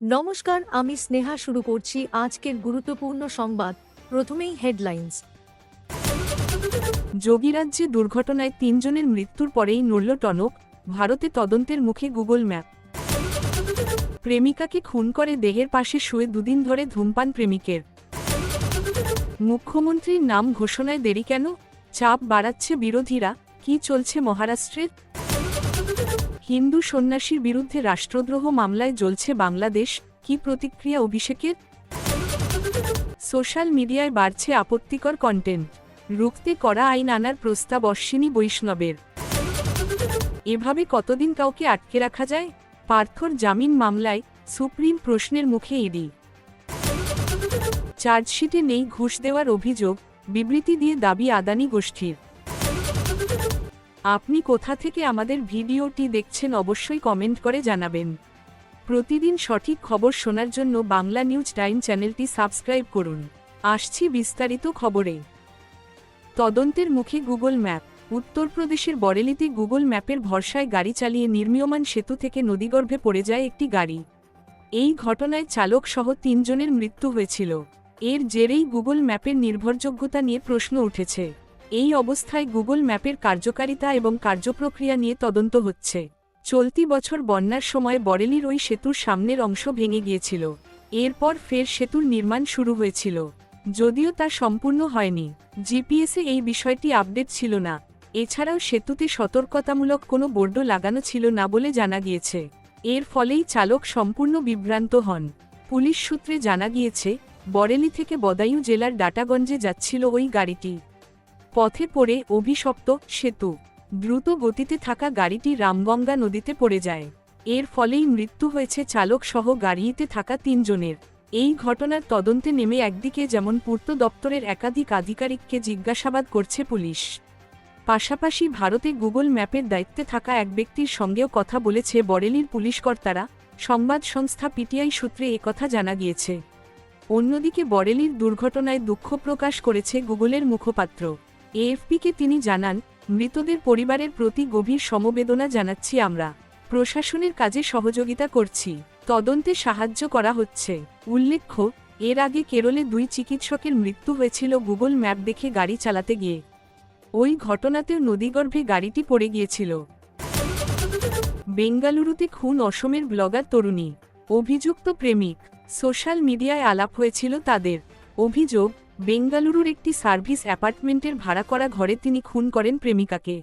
নমস্কার, আমি স্নেহা। শুরু করছি আজকের গুরুত্বপূর্ণ সংবাদ। প্রথমেই হেডলাইন্স। যোগীরাজ্যে দুর্ঘটনায় ৩ জনের মৃত্যুর পরেই নড়ল টনক, ভারতে তদন্তের মুখে গুগল ম্যাপ। প্রেমিকাকে খুন করে দেহের পাশে শুয়ে দুদিন ধরে ধূমপান প্রেমিকের। মুখ্যমন্ত্রীর নাম ঘোষণায় দেরি কেন? চাপ বাড়াচ্ছে বিরোধীরা। কি চলছে মহারাষ্ট্রের? হিন্দু সন্ন্যাসীর বিরুদ্ধে রাষ্ট্রদ্রোহ মামলায় জ্বলছে বাংলাদেশ, কি প্রতিক্রিয়া অভিষেকের? সোশ্যাল মিডিয়ায় বাড়ছে আপত্তিকর কন্টেন্ট, রুখতে করা আইন আনার প্রস্তাব অশ্বিনী বৈষ্ণবের। এভাবে কতদিন কাউকে আটকে রাখা যায়? পার্থর জামিন মামলায় সুপ্রিম প্রশ্নের মুখে ইডি। চার্জশিটে নেই ঘুষ দেওয়ার অভিযোগ, বিবৃতি দিয়ে দাবি আদানি গোষ্ঠীর। আপনি কোথা থেকে আমাদের ভিডিওটি দেখছেন অবশ্যই কমেন্ট করে জানাবেন। প্রতিদিন সঠিক খবর শোনার জন্য বাংলা নিউজ টাইম চ্যানেলটি সাবস্ক্রাইব করুন। আসছি বিস্তারিত খবরে। তদন্তের মুখে গুগল ম্যাপ। উত্তরপ্রদেশের বরেলিতে গুগল ম্যাপের ভরসায় গাড়ি চালিয়ে নির্মীয়মান সেতু থেকে নদীগর্ভে পড়ে যায় একটি গাড়ি। এই ঘটনায় চালক সহ ৩ জনের মৃত্যু হয়েছিল। এর জেরেই গুগল ম্যাপের নির্ভরযোগ্যতা নিয়ে প্রশ্ন উঠেছে। এই অবস্থায় গুগল ম্যাপের কার্যকারিতা এবং কার্যপ্রক্রিয়া নিয়ে তদন্ত হচ্ছে। চলতি বছর বন্যার সময় বরেলির ওই সেতুর সামনের অংশ ভেঙে গিয়েছিল। এরপর ফের সেতুর নির্মাণ শুরু হয়েছিল, যদিও তা সম্পূর্ণ হয়নি। জিপিএসে এই বিষয়টি আপডেট ছিল না। এছাড়াও সেতুতে সতর্কতামূলক কোনো বোর্ডও লাগানো ছিল না বলে জানা গিয়েছে। এর ফলেই চালক সম্পূর্ণ বিভ্রান্ত হন। পুলিশ সূত্রে জানা গিয়েছে, বরেলি থেকে বদায়ু জেলার ডাটাগঞ্জে যাচ্ছিল ওই গাড়িটি। পথে পড়ে অভিশপ্ত সেতু। দ্রুত গতিতে থাকা গাড়িটি রামগঙ্গা নদীতে পড়ে যায়। এর ফলেই মৃত্যু হয়েছে চালক সহ গাড়িতে থাকা ৩ জনের। এই ঘটনার তদন্তে নেমে একদিকে যেমন পূর্ত দপ্তরের একাধিক আধিকারিককে জিজ্ঞাসাবাদ করছে পুলিশ, পাশাপাশি ভারতে গুগল ম্যাপের দায়িত্বে থাকা এক ব্যক্তির সঙ্গেও কথা বলেছে বরেলির পুলিশকর্তারা। সংবাদ সংস্থা পিটিআই সূত্রে একথা জানা গিয়েছে। অন্যদিকে বরেলির দুর্ঘটনায় দুঃখ প্রকাশ করেছে গুগলের মুখপাত্র। এএফপিকে তিনি জানান, মৃতদের পরিবারের প্রতি গভীর সমবেদনা জানাচ্ছি আমরা। প্রশাসনের কাজে সহযোগিতা করছি, তদন্তে সাহায্য করা হচ্ছে। উল্লেখ্য, এর আগে কেরলে 2 চিকিৎসকের মৃত্যু হয়েছিল গুগল ম্যাপ দেখে গাড়ি চালাতে গিয়ে। ওই ঘটনাতেও নদীগর্ভে গাড়িটি পড়ে গিয়েছিল। বেঙ্গালুরুতে খুন অসমের ব্লগার তরুণী। অভিযুক্ত প্রেমিক। সোশ্যাল মিডিয়ায় আলাপ হয়েছিল তাদের। অভিযোগ, বেঙ্গালুরুর একটি সার্ভিস অ্যাপার্টমেন্টের ভাড়া করা ঘরে তিনি খুন করেন প্রেমিকাকে।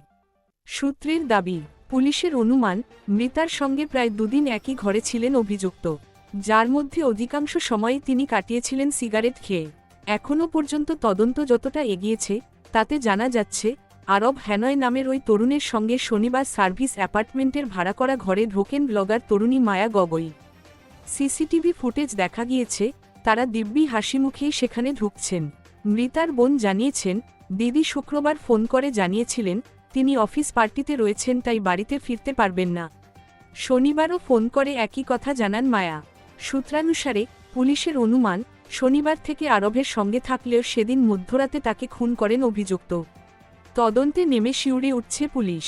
সূত্রের দাবি, পুলিশের অনুমান, মৃতার সঙ্গে প্রায় 2 দিন একই ঘরে ছিলেন অভিযুক্ত, যার মধ্যে অধিকাংশ সময়ই তিনি কাটিয়েছিলেন সিগারেট খেয়ে। এখনও পর্যন্ত তদন্ত যতটা এগিয়েছে তাতে জানা যাচ্ছে, আরব হ্যানয় নামের ওই তরুণের সঙ্গে শনিবার সার্ভিস অ্যাপার্টমেন্টের ভাড়া করা ঘরে ঢোকেন ব্লগার তরুণী মায়া গগৈ। সিসিটিভি ফুটেজ দেখা গিয়েছে, তারা দিব্যি হাসিমুখেই সেখানে ঢুকছেন। মৃতার বোন জানিয়েছেন, দিদি শুক্রবার ফোন করে জানিয়েছিলেন তিনি অফিস পার্টিতে রয়েছেন, তাই বাড়িতে ফিরতে পারবেন না। শনিবারও ফোন করে একই কথা জানান মায়া। সূত্রানুসারে পুলিশের অনুমান, শনিবার থেকে আরবের সঙ্গে থাকলেও সেদিন মধ্যরাতে তাকে খুন করেন অভিযুক্ত। তদন্তে নেমে শিউরে উঠছে পুলিশ।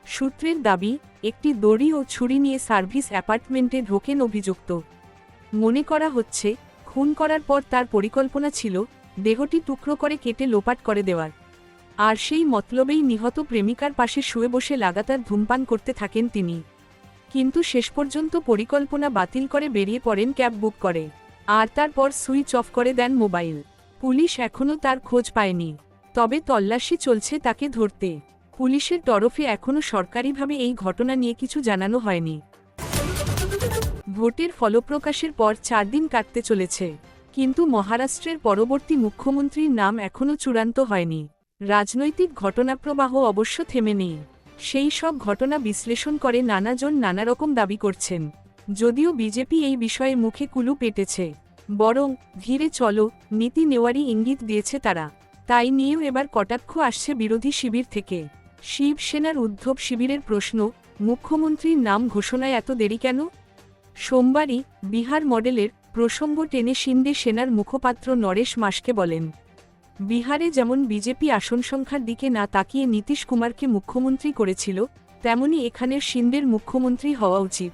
সূত্রের দাবি, একটি দড়ি ও ছুরি নিয়ে সার্ভিস অ্যাপার্টমেন্টে ঢোকেন অভিযুক্ত। মনে করা হচ্ছে, খুন করার পর তার পরিকল্পনা ছিল দেহটি টুকরো করে কেটে লোপাট করে দেওয়ার। আর সেই মতলবেই নিহত প্রেমিকার পাশে শুয়ে বসে লাগাতার ধূমপান করতে থাকেন তিনি। কিন্তু শেষ পর্যন্ত পরিকল্পনা বাতিল করে বেরিয়ে পড়েন ক্যাব বুক করে। আর তারপর সুইচ অফ করে দেন মোবাইল। পুলিশ এখনও তার খোঁজ পায়নি, তবে তল্লাশি চলছে তাকে ধরতে। পুলিশের তরফে এখনও সরকারিভাবে এই ঘটনা নিয়ে কিছু জানানো হয়নি। ভোটের ফলপ্রকাশের পর 4 দিন কাটতে চলেছে, কিন্তু মহারাষ্ট্রের পরবর্তী মুখ্যমন্ত্রীর নাম এখনও চূড়ান্ত হয়নি। রাজনৈতিক ঘটনাপ্রবাহ অবশ্য থেমে নেই। সেই সব ঘটনা বিশ্লেষণ করে নানাজন নানারকম দাবি করছেন। যদিও বিজেপি এই বিষয়ে মুখে কুলু পেটেছে, বরং ধীরে চলো নীতি নেওয়ারই ইঙ্গিত দিয়েছে তারা। তাই নিয়েও এবার কটাক্ষ আসছে বিরোধী শিবির থেকে। শিবসেনার উদ্ধব শিবিরের প্রশ্ন, মুখ্যমন্ত্রীর নাম ঘোষণায় এত দেরি কেন? সোমবারই বিহার মডেলের প্রসঙ্গ টেনে শিন্দে সেনার মুখপাত্র নরেশ মাসকে বলেন, বিহারে যেমন বিজেপি আসন সংখ্যার দিকে না তাকিয়ে নীতিশ কুমারকে মুখ্যমন্ত্রী করেছিল, তেমনি এখানের শিন্দের মুখ্যমন্ত্রী হওয়া উচিত।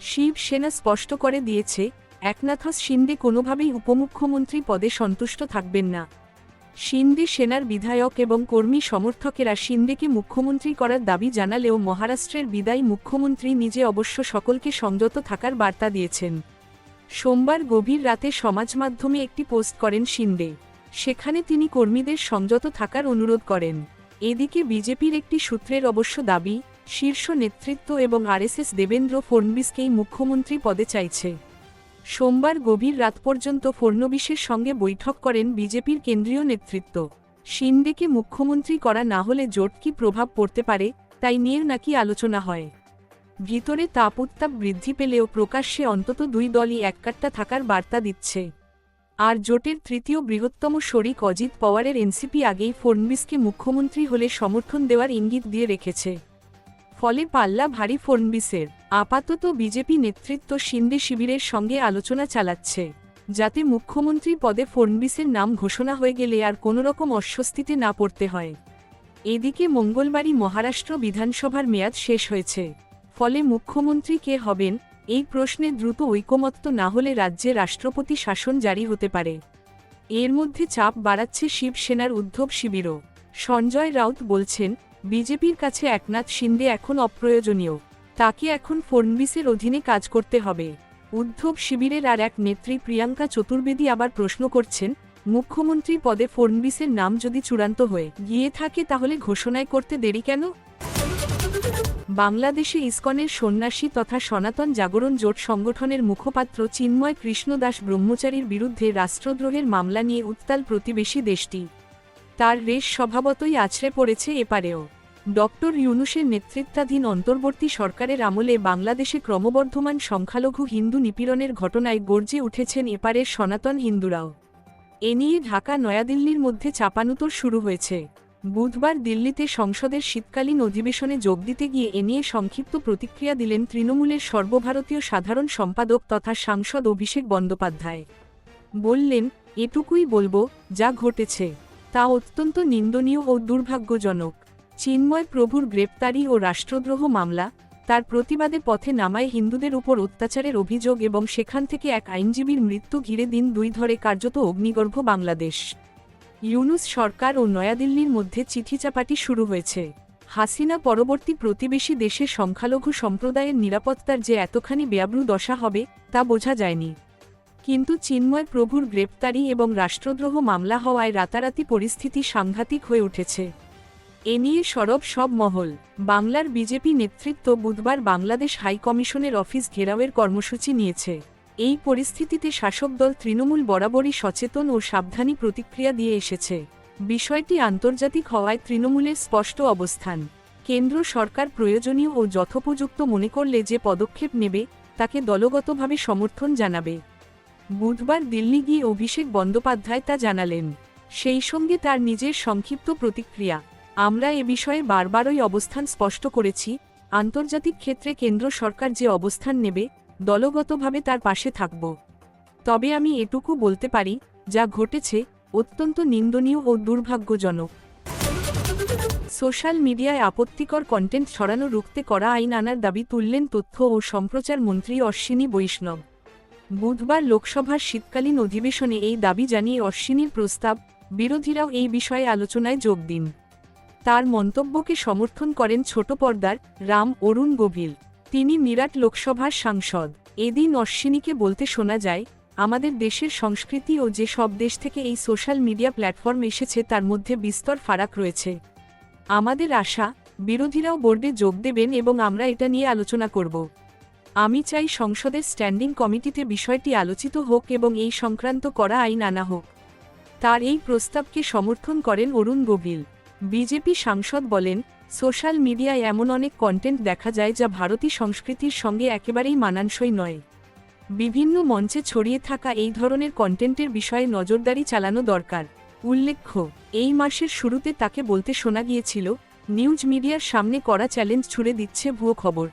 শিবসেনা স্পষ্ট করে দিয়েছে একনাথ শিন্দে কোনোভাবেই উপমুখ্যমন্ত্রী পদে সন্তুষ্ট থাকবেন না। শিন্দে সেনার বিধায়ক এবং কর্মী সমর্থকেরা শিন্দেকে মুখ্যমন্ত্রী করার দাবি জানালেও মহারাষ্ট্রের বিদায়ী মুখ্যমন্ত্রী নিজে অবশ্য সকলকে সংযত থাকার বার্তা দিয়েছেন। সোমবার গভীর রাতে সমাজমাধ্যমে একটি পোস্ট করেন শিন্দে। সেখানে তিনি কর্মীদের সংযত থাকার অনুরোধ করেন। এদিকে বিজেপির একটি সূত্রের অবশ্য দাবি, শীর্ষ নেতৃত্ব এবং আরএসএস দেবেন্দ্র ফড়নবিসকেই মুখ্যমন্ত্রী পদে চাইছে। সোমবার গভীর রাত পর্যন্ত ফড়নবিসের সঙ্গে বৈঠক করেন বিজেপির কেন্দ্রীয় নেতৃত্ব। শিন্দেকে মুখ্যমন্ত্রী করা না হলে জোট কী প্রভাব পড়তে পারে তাই নিয়ে নাকি আলোচনা হয়। ভিতরে তাপ উত্তাপ বৃদ্ধি পেলেও প্রকাশ্যে অন্তত দুই দলই এককাট্টা থাকার বার্তা দিচ্ছে। আর জোটের তৃতীয় বৃহত্তম শরিক অজিত পাওয়ারের এনসিপি আগেই ফড়নবিসকে মুখ্যমন্ত্রী হলে সমর্থন দেওয়ার ইঙ্গিত দিয়ে রেখেছে। ফলে পাল্লা ভারী ফড়নবিসের। আপাতত বিজেপি নেতৃত্ব শিন্দে শিবিরের সঙ্গে আলোচনা চালাচ্ছে, যাতে মুখ্যমন্ত্রী পদে ফড়নবিসের নাম ঘোষণা হয়ে গেলে আর কোনোরকম অস্বস্তিতে না পড়তে হয়। এদিকে মঙ্গলবারই মহারাষ্ট্র বিধানসভার মেয়াদ শেষ হয়েছে। ফলে মুখ্যমন্ত্রী কে হবেন এই প্রশ্নে দ্রুত ঐকমত্য না হলে রাজ্যে রাষ্ট্রপতি শাসন জারি হতে পারে। এর মধ্যে চাপ বাড়াচ্ছে শিবসেনার উদ্ধব শিবিরও। সঞ্জয় রাউত বলছেন, বিজেপির কাছে একনাথ শিন্দে এখন অপ্রয়োজনীয়, তাকে এখন ফড়নবিসের অধীনে কাজ করতে হবে। উদ্ধব শিবিরের আর এক নেত্রী প্রিয়াঙ্কা চতুর্বেদী আবার প্রশ্ন করছেন, মুখ্যমন্ত্রী পদে ফড়নবিসের নাম যদি চূড়ান্ত হয়ে গিয়ে থাকে তাহলে ঘোষণায় করতে দেরি কেন? বাংলাদেশে ইসকনের সন্ন্যাসী তথা সনাতন জাগরণ জোট সংগঠনের মুখপাত্র চিন্ময় কৃষ্ণ দাস ব্রহ্মচারীর বিরুদ্ধে রাষ্ট্রদ্রোহের মামলা নিয়ে উত্তাল প্রতিবেশী দেশটি। তার রেশ স্বভাবতই আছড়ে পড়েছে এপারেও। ডক্টর ইউনূসের নেতৃত্বাধীন অন্তর্বর্তী সরকারের আমলে বাংলাদেশে ক্রমবর্ধমান সংখ্যালঘু হিন্দু নিপীড়নের ঘটনায় গর্জে উঠেছেন এপারের সনাতন হিন্দুরাও। এ নিয়ে ঢাকা নয়াদিল্লির মধ্যে চাপানুতোর শুরু হয়েছে। বুধবার দিল্লিতে সংসদের শীতকালীন অধিবেশনে যোগ দিতে গিয়ে এ নিয়ে সংক্ষিপ্ত প্রতিক্রিয়া দিলেন তৃণমূলের সর্বভারতীয় সাধারণ সম্পাদক তথা সাংসদ অভিষেক বন্দ্যোপাধ্যায়। বললেন, এটুকুই বলবো, যা ঘটেছে তা অত্যন্ত নিন্দনীয় ও দুর্ভাগ্যজনক। চিন্ময় প্রভুর গ্রেপ্তারি ও রাষ্ট্রদ্রোহ মামলা, তার প্রতিবাদে পথে নামায় হিন্দুদের উপর অত্যাচারের অভিযোগ এবং সেখান থেকে এক আইনজীবীর মৃত্যু ঘিরে দিন দুই ধরে কার্যত অগ্নিগর্ভ বাংলাদেশ। ইউনূস সরকার ও নয়াদিল্লির মধ্যে চিঠিচাপাটি শুরু হয়েছে। হাসিনা পরবর্তী প্রতিবেশী দেশের সংখ্যালঘু সম্প্রদায়ের নিরাপত্তার যে এতখানি বেয়াব্রু দশা হবে তা বোঝা যায়নি। কিন্তু চিন্ময় প্রভুর গ্রেপ্তারি এবং রাষ্ট্রদ্রোহ মামলা হওয়ায় রাতারাতি পরিস্থিতি সাংঘাতিক হয়ে উঠেছে। এ নিয়ে সরব সব মহল। বাংলার বিজেপি নেতৃত্ব বুধবার বাংলাদেশ হাই কমিশনের অফিস ঘেরাওয়ের কর্মসূচি নিয়েছে। এই পরিস্থিতিতে শাসক দল তৃণমূল বরাবরই সচেতন ও সাবধানী প্রতিক্রিয়া দিয়ে এসেছে। বিষয়টি আন্তর্জাতিক হওয়ায় তৃণমূলের স্পষ্ট অবস্থান, কেন্দ্র সরকার প্রয়োজনীয় ও যথোপযুক্ত মনে করলে যে পদক্ষেপ নেবে তাকে দলগতভাবে সমর্থন জানাবে। বুধবার দিল্লি গিয়ে অভিষেক বন্দ্যোপাধ্যায় তা জানালেন। সেই সঙ্গে তার নিজের সংক্ষিপ্ত প্রতিক্রিয়া, আমরা এ বিষয়ে বারবারই অবস্থান স্পষ্ট করেছি, আন্তর্জাতিক ক্ষেত্রে কেন্দ্র সরকার যে অবস্থান নেবে দলগতভাবে তার পাশে থাকব। তবে আমি এটুকু বলতে পারি, যা ঘটেছে অত্যন্ত নিন্দনীয় ও দুর্ভাগ্যজনক। সোশ্যাল মিডিয়ায় আপত্তিকর কন্টেন্ট ছড়ানো রুখতে করা আইন আনার দাবি তুললেন তথ্য ও সম্প্রচার মন্ত্রী অশ্বিনী বৈষ্ণব। বুধবার লোকসভার শীতকালীন অধিবেশনে এই দাবি জানিয়ে অশ্বিনীর প্রস্তাব, বিরোধীরাও এই বিষয়ে আলোচনায় যোগ দিন। তার মন্তব্যকে সমর্থন করেন ছোট পর্দার রাম অরুণ গভীর। তিনি মিরাট লোকসভার সাংসদ। এদিন অশ্বিনীকে বলতে শোনা যায়, আমাদের দেশের সংস্কৃতি ও যে সব দেশ থেকে এই সোশ্যাল মিডিয়া প্ল্যাটফর্ম এসেছে তার মধ্যে বিস্তর ফারাক রয়েছে। আমাদের আশা, বিরোধীরাও বোর্ডে যোগ দেবেন এবং আমরা এটা নিয়ে আলোচনা করব। আমি চাই সংসদের স্ট্যান্ডিং কমিটিতে বিষয়টি আলোচিত হোক এবং এই সংক্রান্ত করা আইন আনা হোক। তার এই প্রস্তাবকে সমর্থন করেন অরুণ গভীর। বিজেপি সাংসদ বলেন, সোশ্যাল মিডিয়ায় এমন অনেক কন্টেন্ট দেখা যায় যা ভারতীয় সংস্কৃতির সঙ্গে একেবারেই মানানসই নয়। বিভিন্ন মঞ্চে ছড়িয়ে থাকা এই ধরনের কন্টেন্টের বিষয়ে নজরদারি চালানো দরকার। উল্লেখ্য, এই মাসের শুরুতে তাকে বলতে শোনা গিয়েছিল, নিউজ মিডিয়ার সামনে কড়া চ্যালেঞ্জ ছুড়ে দিচ্ছে ভুয়ো খবর,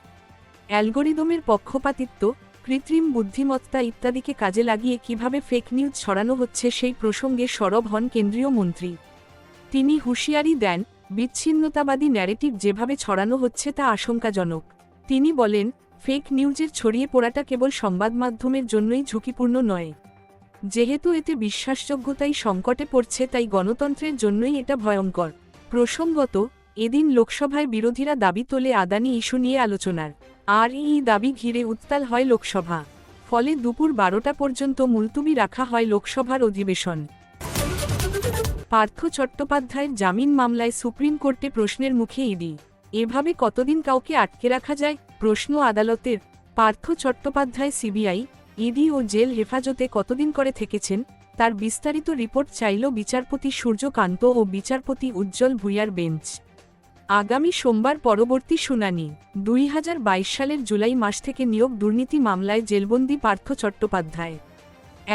অ্যালগোরিদমের পক্ষপাতিত্ব, কৃত্রিম বুদ্ধিমত্তা ইত্যাদিকে কাজে লাগিয়ে কিভাবে ফেক নিউজ ছড়ানো হচ্ছে সেই প্রসঙ্গে সরব হন কেন্দ্রীয় মন্ত্রী। তিনি হুঁশিয়ারি দেন, বিচ্ছিন্নতাবাদী ন্যারেটিভ যেভাবে ছড়ানো হচ্ছে তা আশঙ্কাজনক। তিনি বলেন, ফেক নিউজের ছড়িয়ে পড়াটা কেবল সংবাদ মাধ্যমের জন্যই ঝুঁকিপূর্ণ নয়। যেহেতু এতে বিশ্বাসযোগ্যতাই সংকটে পড়ছে, তাই গণতন্ত্রের জন্যই এটা ভয়ঙ্কর। প্রসঙ্গত, এদিন লোকসভায় বিরোধীরা দাবি তোলে আদানি ইস্যু নিয়ে আলোচনার, আর এই দাবি ঘিরে উত্তাল হয় লোকসভা। ফলে দুপুর 12টা পর্যন্ত মুলতুবি রাখা হয় লোকসভার অধিবেশন। পার্থ চট্টোপাধ্যায়ের জামিন মামলায় সুপ্রিম কোর্টে প্রশ্নের মুখে ইডি। এভাবে কতদিন কাউকে আটকে রাখা যায়? প্রশ্ন আদালতের। পার্থ চট্টোপাধ্যায় সিবিআই, ইডি ও জেল হেফাজতে কতদিন করে থেকেছেন, তার বিস্তারিত রিপোর্ট চাইল বিচারপতি সূর্যকান্ত ও বিচারপতি উজ্জ্বল ভূঁইয়ার বেঞ্চ। আগামী সোমবার পরবর্তী শুনানি। 2022 সালের জুলাই মাস থেকে নিয়োগ দুর্নীতি মামলায় জেলবন্দি পার্থ চট্টোপাধ্যায়।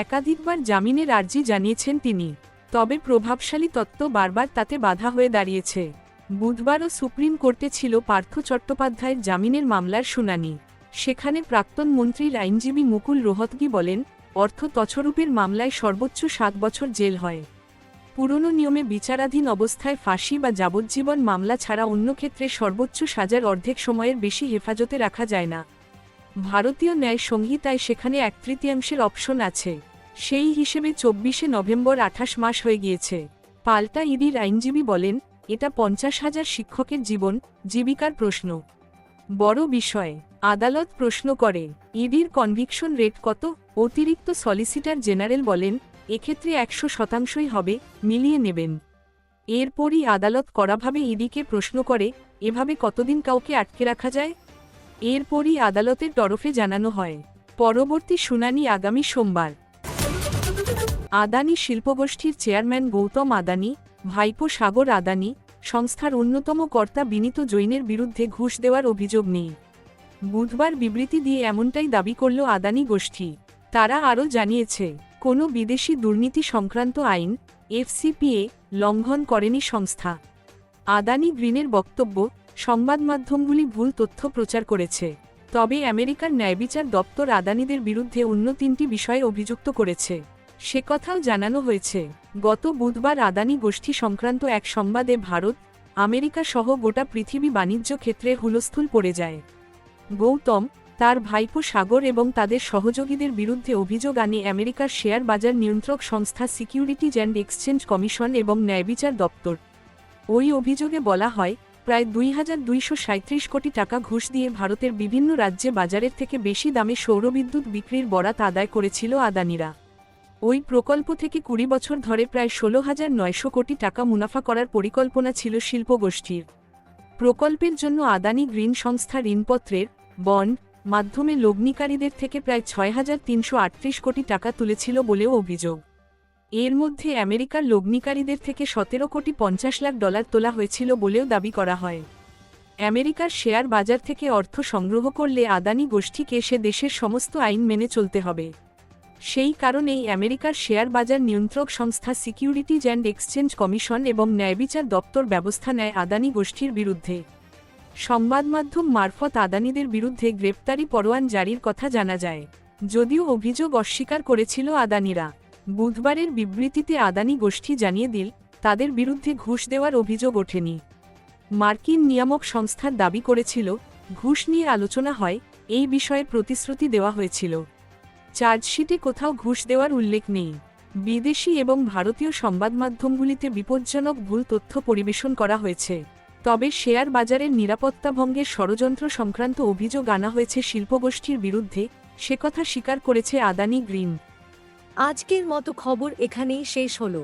একাধিকবার জামিনের আর্জি জানিয়েছেন তিনি, তবে প্রভাবশালী তত্ত্ব বারবার তাতে বাধা হয়ে দাঁড়িয়েছে। বুধবারও সুপ্রিম কোর্টে ছিল পার্থ চট্টোপাধ্যায়ের জামিনের মামলার শুনানি। সেখানে প্রাক্তন মন্ত্রীর আইনজীবী মুকুল রোহতগি বলেন, অর্থ তছরূপের মামলায় সর্বোচ্চ 7 বছর জেল হয়। পুরনো নিয়মে বিচারাধীন অবস্থায় ফাঁসি বা যাবজ্জীবন মামলা ছাড়া অন্য ক্ষেত্রে সর্বোচ্চ সাজার অর্ধেক সময়ের বেশি হেফাজতে রাখা যায় না। ভারতীয় ন্যায় সংহিতায় সেখানে 1/3 অপশন আছে। সেই হিসেবে 24শে নভেম্বর 28 মাস হয়ে গিয়েছে। পাল্টা ইডির আইনজীবী বলেন, এটা 50,000 শিক্ষকের জীবন জীবিকার প্রশ্ন। বড় বিষয়। আদালত প্রশ্ন করে, ইডির কনভিকশন রেট কত? অতিরিক্ত সলিসিটার জেনারেল বলেন, এক্ষেত্রে 100%ই হবে, মিলিয়ে নেবেন। এরপরই আদালত কড়াভাবে ইডিকে প্রশ্ন করে, এভাবে কতদিন কাউকে আটকে রাখা যায়? এরপরই আদালতের তরফে জানানো হয়, পরবর্তী শুনানি আগামী সোমবার। আদানি শিল্পগোষ্ঠীর চেয়ারম্যান গৌতম আদানি, ভাইপো সাগর আদানি, সংস্থার অন্যতম কর্তা বিনীত জৈনের বিরুদ্ধে ঘুষ দেওয়ার অভিযোগ নেই। বুধবার বিবৃতি দিয়ে এমনটাই দাবি করল আদানি গোষ্ঠী। তারা আরও জানিয়েছে, কোনো বিদেশি দুর্নীতি সংক্রান্ত আইন এফসিপিএ লঙ্ঘন করেনি সংস্থা। আদানি গ্রিনের বক্তব্য, সংবাদমাধ্যমগুলি ভুল তথ্য প্রচার করেছে। তবে আমেরিকার ন্যায়বিচার দপ্তর আদানিদের বিরুদ্ধে অন্য 3টি বিষয়ে অভিযুক্ত করেছে, সে কথাও জানানো হয়েছে। গত বুধবার আদানি গোষ্ঠী সংক্রান্ত এক সংবাদে ভারত, আমেরিকা সহ গোটা পৃথিবী বাণিজ্য ক্ষেত্রে হুলস্থুল পড়ে যায়। গৌতম, তার ভাইপো সাগর এবং তাদের সহযোগীদের বিরুদ্ধে অভিযোগ আনে আমেরিকার শেয়ার বাজার নিয়ন্ত্রক সংস্থা সিকিউরিটিজ অ্যান্ড এক্সচেঞ্জ কমিশন এবং ন্যায়বিচার দপ্তর। ওই অভিযোগে বলা হয়, প্রায় 2,237 কোটি টাকা ঘুষ দিয়ে ভারতের বিভিন্ন রাজ্যে বাজারের থেকে বেশি দামে সৌরবিদ্যুৎ বিক্রির বরাত আদায় করেছিল আদানিরা। ওই প্রকল্প থেকে 20 বছর ধরে প্রায় 16,900 কোটি টাকা মুনাফা করার পরিকল্পনা ছিল শিল্পগোষ্ঠীর। প্রকল্পের জন্য আদানি গ্রিন সংস্থা ঋণপত্রের বন্ড মাধ্যমে লগ্নিকারীদের থেকে প্রায় 6,338 কোটি টাকা তুলেছিল বলেও অভিযোগ। এর মধ্যে আমেরিকার লগ্নিকারীদের থেকে 17 কোটি 50 লাখ ডলার তোলা হয়েছিল বলেও দাবি করা হয়। আমেরিকার শেয়ার বাজার থেকে অর্থ সংগ্রহ করলে আদানি গোষ্ঠীকে সে দেশের সমস্ত আইন মেনে চলতে হবে। সেই কারণেই আমেরিকার শেয়ার বাজার নিয়ন্ত্রক সংস্থা সিকিউরিটিজ অ্যান্ড এক্সচেঞ্জ কমিশন এবং ন্যায়বিচার দপ্তর ব্যবস্থা নেয় আদানি গোষ্ঠীর বিরুদ্ধে। সংবাদমাধ্যম মারফত আদানিদের বিরুদ্ধে গ্রেপ্তারি পরোয়ান জারির কথা জানা যায়, যদিও অভিযোগ অস্বীকার করেছিল আদানিরা। বুধবারের বিবৃতিতে আদানি গোষ্ঠী জানিয়ে দিল, তাদের বিরুদ্ধে ঘুষ দেওয়ার অভিযোগ ওঠেনি। মার্কিন নিয়ামক সংস্থার দাবি করেছিল, ঘুষ নিয়ে আলোচনা হয়, এই বিষয়ে প্রতিশ্রুতি দেওয়া হয়েছিল। চার্জশিটে কোথাও ঘুষ দেওয়ার উল্লেখ নেই। বিদেশি এবং ভারতীয় সংবাদমাধ্যমগুলিতে বিপজ্জনক ভুল তথ্য পরিবেশন করা হয়েছে। তবে শেয়ার বাজারের নিরাপত্তা ভঙ্গের ষড়যন্ত্র সংক্রান্ত অভিযোগ আনা হয়েছে শিল্পগোষ্ঠীর বিরুদ্ধে, সে কথা স্বীকার করেছে আদানি গ্রিন। আজকের মতো খবর এখানেই শেষ হলো।